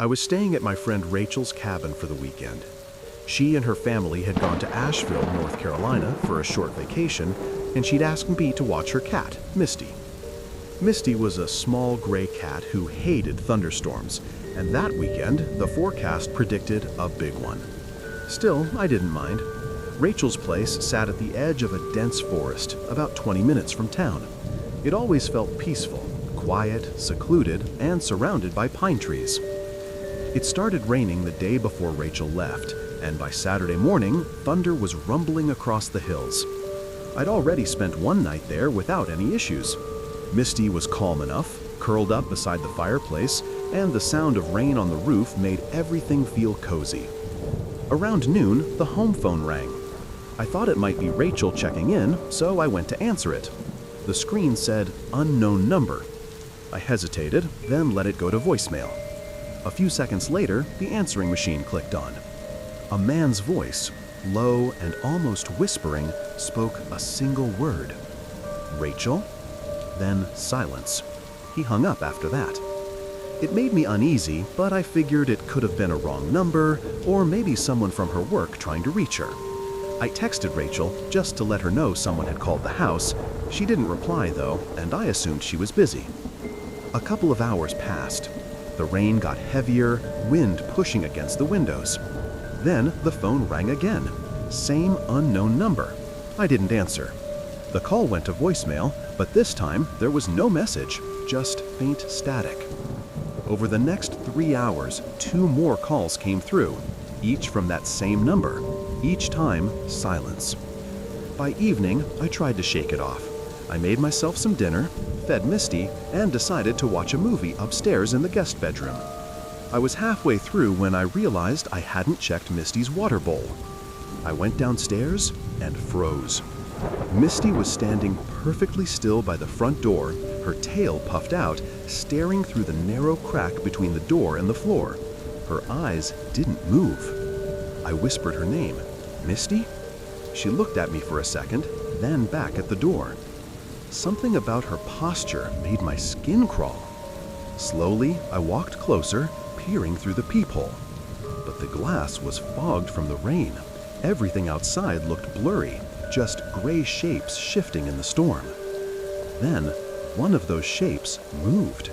I was staying at my friend Rachel's cabin for the weekend. She and her family had gone to Asheville, North Carolina for a short vacation, and she'd asked me to watch her cat, Misty. Misty was a small gray cat who hated thunderstorms, and that weekend the forecast predicted a big one. Still, I didn't mind. Rachel's place sat at the edge of a dense forest, about 20 minutes from town. It always felt peaceful, quiet, secluded, and surrounded by pine trees. It started raining the day before Rachel left, and by Saturday morning, thunder was rumbling across the hills. I'd already spent one night there without any issues. Misty was calm enough, curled up beside the fireplace, and the sound of rain on the roof made everything feel cozy. Around noon, the home phone rang. I thought it might be Rachel checking in, so I went to answer it. The screen said, "Unknown number." I hesitated, then let it go to voicemail. A few seconds later, the answering machine clicked on. A man's voice, low and almost whispering, spoke a single word. "Rachel?" Then silence. He hung up after that. It made me uneasy, but I figured it could have been a wrong number, or maybe someone from her work trying to reach her. I texted Rachel just to let her know someone had called the house. She didn't reply though, and I assumed she was busy. A couple of hours passed. The rain got heavier, wind pushing against the windows. Then the phone rang again. Same unknown number. I didn't answer. The call went to voicemail, but this time there was no message, just faint static. Over the next 3 hours, 2 more calls came through, each from that same number. Each time, silence. By evening, I tried to shake it off. I made myself some dinner, fed Misty, and decided to watch a movie upstairs in the guest bedroom. I was halfway through when I realized I hadn't checked Misty's water bowl. I went downstairs and froze. Misty was standing perfectly still by the front door, her tail puffed out, staring through the narrow crack between the door and the floor. Her eyes didn't move. I whispered her name, "Misty?" She looked at me for a second, then back at the door. Something about her posture made my skin crawl. Slowly, I walked closer, peering through the peephole. But the glass was fogged from the rain. Everything outside looked blurry, just gray shapes shifting in the storm. Then, one of those shapes moved.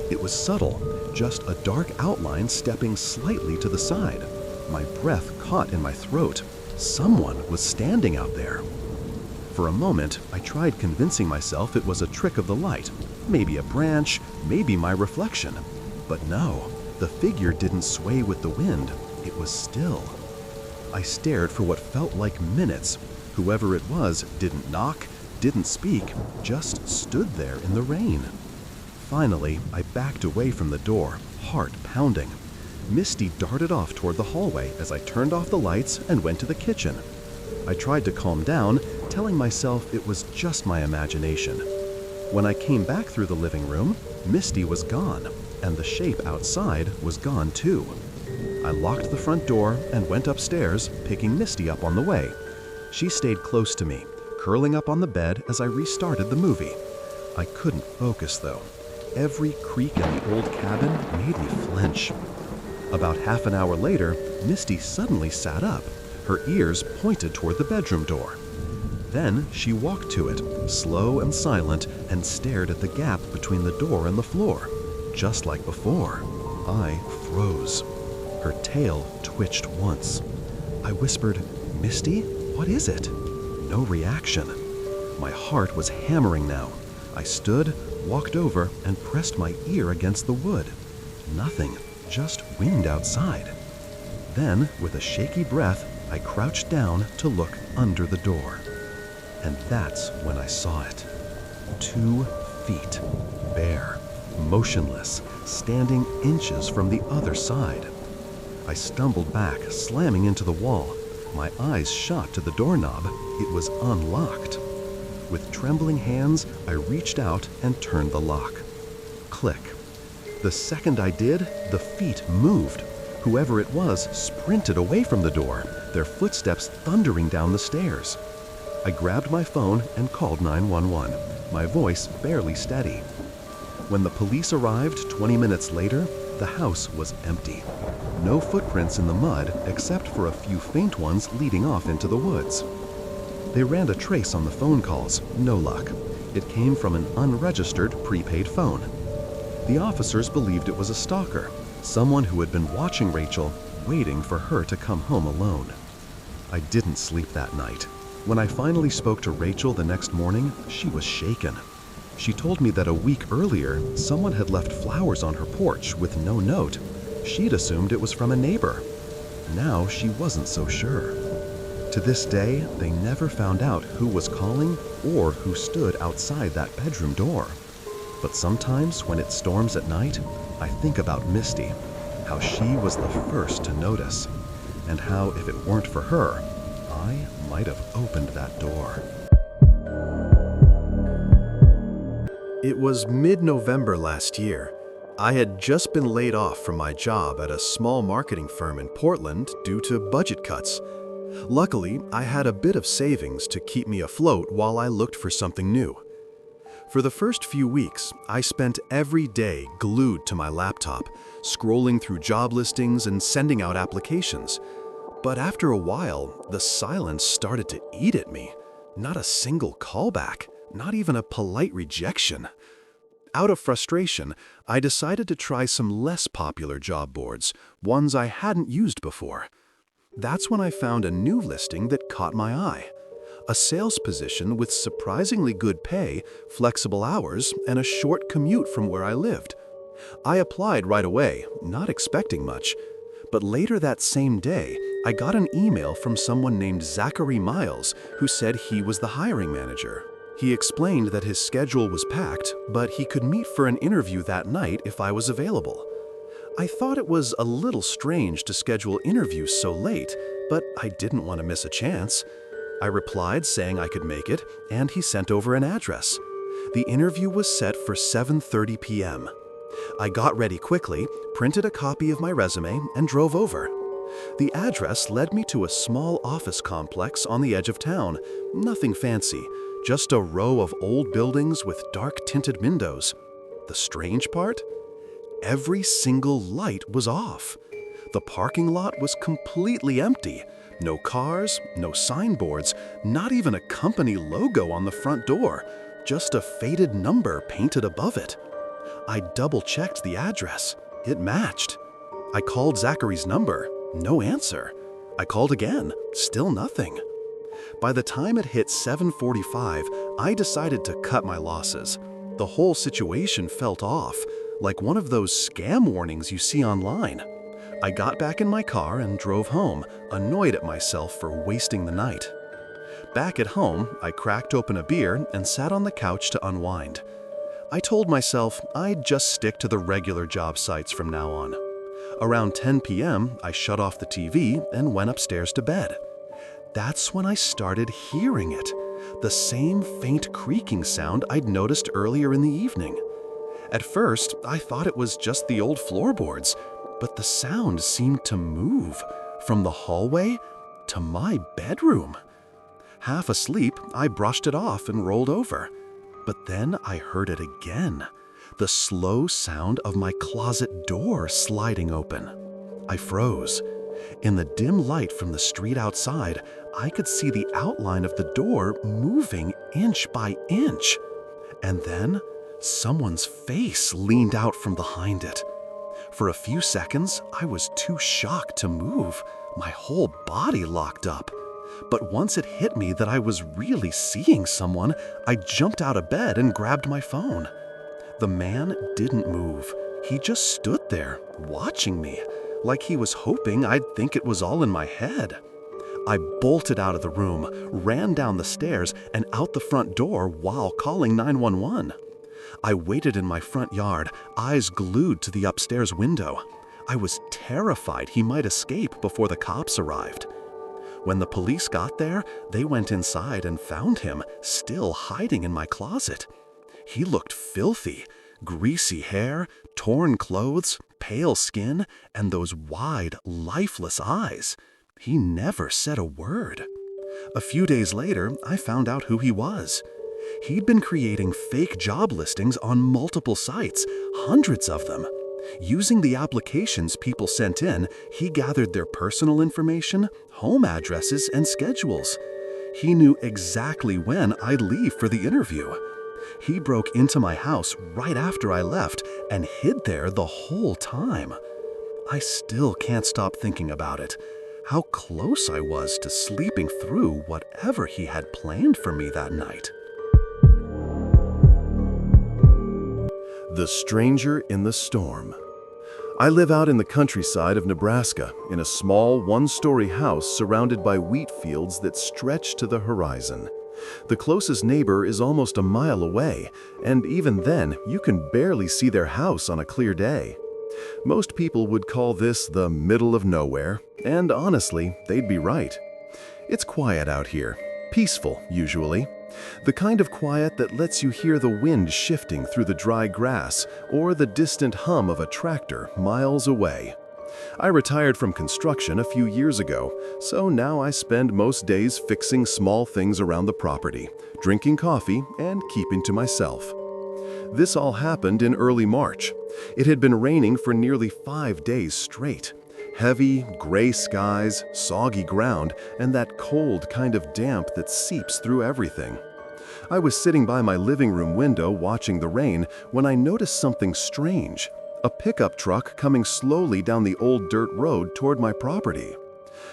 It was subtle, just a dark outline stepping slightly to the side. My breath caught in my throat. Someone was standing out there. For a moment, I tried convincing myself it was a trick of the light, maybe a branch, maybe my reflection. But no, the figure didn't sway with the wind. It was still. I stared for what felt like minutes. Whoever it was didn't knock, didn't speak, just stood there in the rain. Finally, I backed away from the door, heart pounding. Misty darted off toward the hallway as I turned off the lights and went to the kitchen. I tried to calm down, telling myself it was just my imagination. When I came back through the living room, Misty was gone, and the shape outside was gone too. I locked the front door and went upstairs, picking Misty up on the way. She stayed close to me, curling up on the bed as I restarted the movie. I couldn't focus though. Every creak in the old cabin made me flinch. About half an hour later, Misty suddenly sat up, her ears pointed toward the bedroom door. Then she walked to it, slow and silent, and stared at the gap between the door and the floor. Just like before, I froze. Her tail twitched once. I whispered, "Misty, what is it?" No reaction. My heart was hammering now. I stood, walked over, and pressed my ear against the wood. Nothing, just wind outside. Then, with a shaky breath, I crouched down to look under the door. And that's when I saw it. 2 feet, bare, motionless, standing inches from the other side. I stumbled back, slamming into the wall. My eyes shot to the doorknob. It was unlocked. With trembling hands, I reached out and turned the lock. Click. The second I did, the feet moved. Whoever it was sprinted away from the door, their footsteps thundering down the stairs. I grabbed my phone and called 911, my voice barely steady. When the police arrived 20 minutes later, The house was empty. No footprints in the mud except for a few faint ones leading off into the woods. They ran a trace on the phone calls, no luck. It came from an unregistered prepaid phone. The officers believed it was a stalker, someone who had been watching Rachel, waiting for her to come home alone. I didn't sleep that night. When I finally spoke to Rachel the next morning, she was shaken. She told me that a week earlier, someone had left flowers on her porch with no note. She'd assumed it was from a neighbor. Now she wasn't so sure. To this day, they never found out who was calling or who stood outside that bedroom door. But sometimes when it storms at night, I think about Misty, how she was the first to notice, and how if it weren't for her, I might have opened that door. It was mid-November last year. I had just been laid off from my job at a small marketing firm in Portland due to budget cuts. Luckily, I had a bit of savings to keep me afloat while I looked for something new. For the first few weeks, I spent every day glued to my laptop, scrolling through job listings and sending out applications. But after a while, the silence started to eat at me. Not a single callback, not even a polite rejection. Out of frustration, I decided to try some less popular job boards, ones I hadn't used before. That's when I found a new listing that caught my eye. A sales position with surprisingly good pay, flexible hours, and a short commute from where I lived. I applied right away, not expecting much. But later that same day, I got an email from someone named Zachary Miles who said he was the hiring manager. He explained that his schedule was packed, but he could meet for an interview that night if I was available. I thought it was a little strange to schedule interviews so late, but I didn't want to miss a chance. I replied saying I could make it, and he sent over an address. The interview was set for 7:30 p.m. I got ready quickly, printed a copy of my resume, and drove over. The address led me to a small office complex on the edge of town. Nothing fancy, just a row of old buildings with dark-tinted windows. The strange part? Every single light was off. The parking lot was completely empty. No cars, no signboards, not even a company logo on the front door, just a faded number painted above it. I double-checked the address. It matched. I called Zachary's number. No answer. I called again. Still nothing. By the time it hit 7:45, I decided to cut my losses. The whole situation felt off, like one of those scam warnings you see online. I got back in my car and drove home, annoyed at myself for wasting the night. Back at home, I cracked open a beer and sat on the couch to unwind. I told myself I'd just stick to the regular job sites from now on. Around 10 p.m., I shut off the TV and went upstairs to bed. That's when I started hearing it, the same faint creaking sound I'd noticed earlier in the evening. At first, I thought it was just the old floorboards, but the sound seemed to move from the hallway to my bedroom. Half asleep, I brushed it off and rolled over. But then I heard it again, the slow sound of my closet door sliding open. I froze. In the dim light from the street outside, I could see the outline of the door moving inch by inch. And then, someone's face leaned out from behind it. For a few seconds, I was too shocked to move. My whole body locked up. But once it hit me that I was really seeing someone, I jumped out of bed and grabbed my phone. The man didn't move. He just stood there, watching me, like he was hoping I'd think it was all in my head. I bolted out of the room, ran down the stairs, and out the front door while calling 911. I waited in my front yard, eyes glued to the upstairs window. I was terrified he might escape before the cops arrived. When the police got there, they went inside and found him, still hiding in my closet. He looked filthy, greasy hair, torn clothes, pale skin, and those wide, lifeless eyes. He never said a word. A few days later, I found out who he was. He'd been creating fake job listings on multiple sites, hundreds of them. Using the applications people sent in, he gathered their personal information, home addresses, and schedules. He knew exactly when I'd leave for the interview. He broke into my house right after I left and hid there the whole time. I still can't stop thinking about it. How close I was to sleeping through whatever he had planned for me that night. The Stranger in the Storm. I live out in the countryside of Nebraska in a small one-story house surrounded by wheat fields that stretch to the horizon. The closest neighbor is almost a mile away, and even then you can barely see their house on a clear day. Most people would call this the middle of nowhere, and honestly, they'd be right. It's quiet out here, peaceful usually. The kind of quiet that lets you hear the wind shifting through the dry grass or the distant hum of a tractor miles away. I retired from construction a few years ago, so now I spend most days fixing small things around the property, drinking coffee, and keeping to myself. This all happened in early March. It had been raining for nearly 5 days straight. Heavy, gray skies, soggy ground, and that cold kind of damp that seeps through everything. I was sitting by my living room window watching the rain when I noticed something strange. A pickup truck coming slowly down the old dirt road toward my property.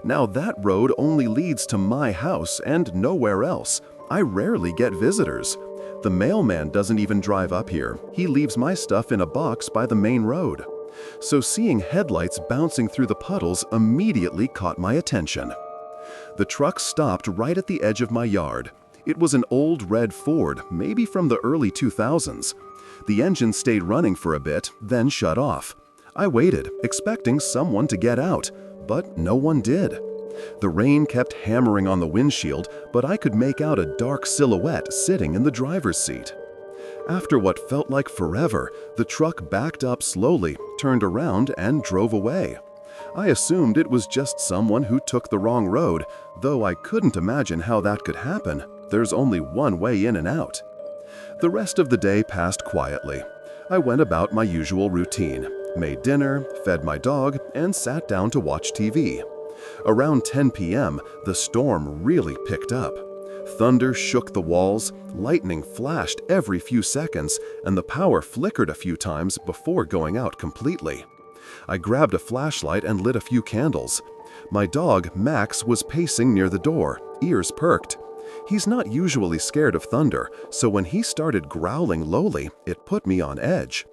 Now that road only leads to my house and nowhere else. I rarely get visitors. The mailman doesn't even drive up here. He leaves my stuff in a box by the main road. So seeing headlights bouncing through the puddles immediately caught my attention. The truck stopped right at the edge of my yard. It was an old red Ford, maybe from the early 2000s. The engine stayed running for a bit, then shut off. I waited, expecting someone to get out, but no one did. The rain kept hammering on the windshield, but I could make out a dark silhouette sitting in the driver's seat. After what felt like forever, the truck backed up slowly, turned around, and drove away. I assumed it was just someone who took the wrong road, though I couldn't imagine how that could happen. There's only one way in and out. The rest of the day passed quietly. I went about my usual routine, made dinner, fed my dog, and sat down to watch TV. Around 10 p.m., the storm really picked up. Thunder shook the walls, lightning flashed every few seconds, and the power flickered a few times before going out completely. I grabbed a flashlight and lit a few candles. My dog, Max, was pacing near the door, ears perked. He's not usually scared of thunder, so when he started growling lowly, it put me on edge.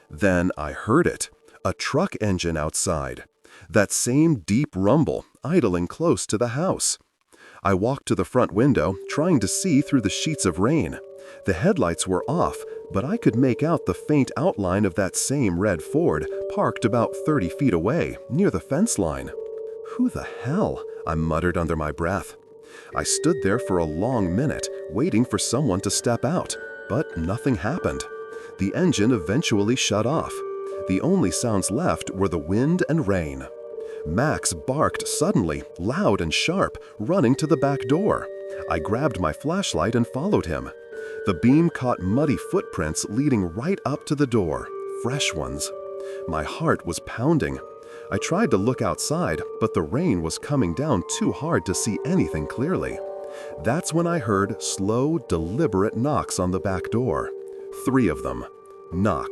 Then I heard it, a truck engine outside. That same deep rumble, idling close to the house. I walked to the front window, trying to see through the sheets of rain. The headlights were off, but I could make out the faint outline of that same red Ford, parked about 30 feet away, near the fence line. "Who the hell?" I muttered under my breath. I stood there for a long minute, waiting for someone to step out, but nothing happened. The engine eventually shut off. The only sounds left were the wind and rain. Max barked suddenly, loud and sharp, running to the back door. I grabbed my flashlight and followed him. The beam caught muddy footprints leading right up to the door, fresh ones. My heart was pounding. I tried to look outside, but the rain was coming down too hard to see anything clearly. That's when I heard slow, deliberate knocks on the back door. 3 of them. Knock.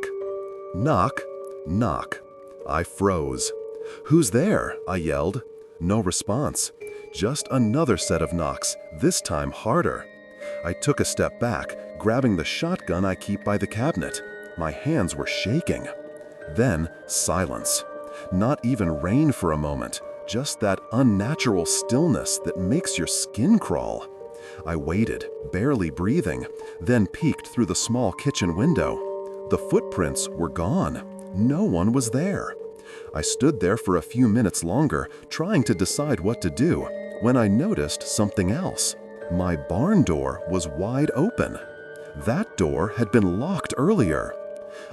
Knock. Knock. I froze. "Who's there?" I yelled. No response. Just another set of knocks, this time harder. I took a step back, grabbing the shotgun I keep by the cabinet. My hands were shaking. Then silence. Not even rain for a moment, just that unnatural stillness that makes your skin crawl. I waited, barely breathing, then peeked through the small kitchen window. The footprints were gone. No one was there. I stood there for a few minutes longer, trying to decide what to do, when I noticed something else. My barn door was wide open. That door had been locked earlier.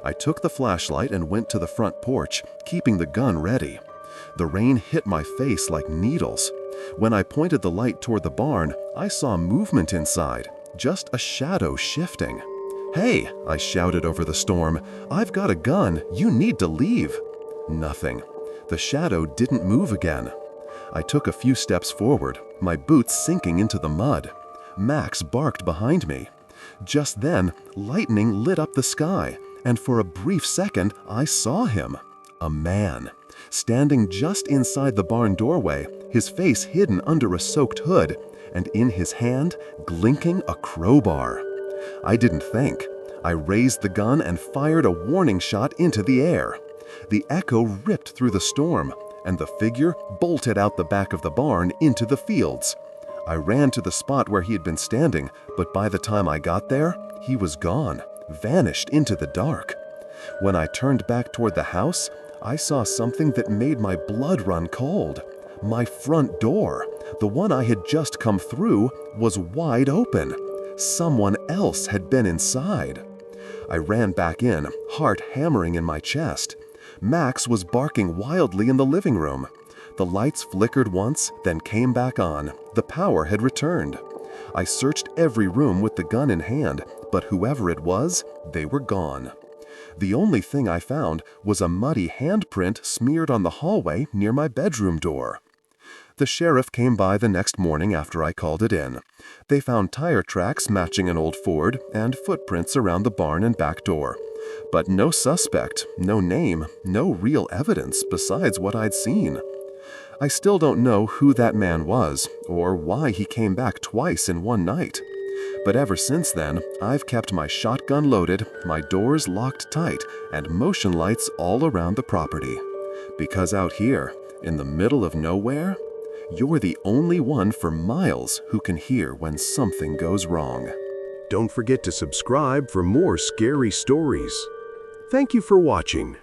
I took the flashlight and went to the front porch, keeping the gun ready. The rain hit my face like needles. When I pointed the light toward the barn, I saw movement inside, just a shadow shifting. "Hey," I shouted over the storm, "I've got a gun. You need to leave." Nothing. The shadow didn't move again. I took a few steps forward, my boots sinking into the mud. Max barked behind me. Just then, lightning lit up the sky, and for a brief second, I saw him. A man, standing just inside the barn doorway, his face hidden under a soaked hood, and in his hand, glinking a crowbar. I didn't think. I raised the gun and fired a warning shot into the air. The echo ripped through the storm, and the figure bolted out the back of the barn into the fields. I ran to the spot where he had been standing, but by the time I got there, he was gone, vanished into the dark. When I turned back toward the house, I saw something that made my blood run cold. My front door, the one I had just come through, was wide open. Someone else had been inside. I ran back in, heart hammering in my chest. Max was barking wildly in the living room. The lights flickered once, then came back on. The power had returned. I searched every room with the gun in hand, but whoever it was, they were gone. The only thing I found was a muddy handprint smeared on the hallway near my bedroom door. The sheriff came by the next morning after I called it in. They found tire tracks matching an old Ford and footprints around the barn and back door. But no suspect, no name, no real evidence besides what I'd seen. I still don't know who that man was or why he came back twice in one night. But ever since then, I've kept my shotgun loaded, my doors locked tight, and motion lights all around the property. Because out here, in the middle of nowhere, you're the only one for miles who can hear when something goes wrong. Don't forget to subscribe for more scary stories. Thank you for watching.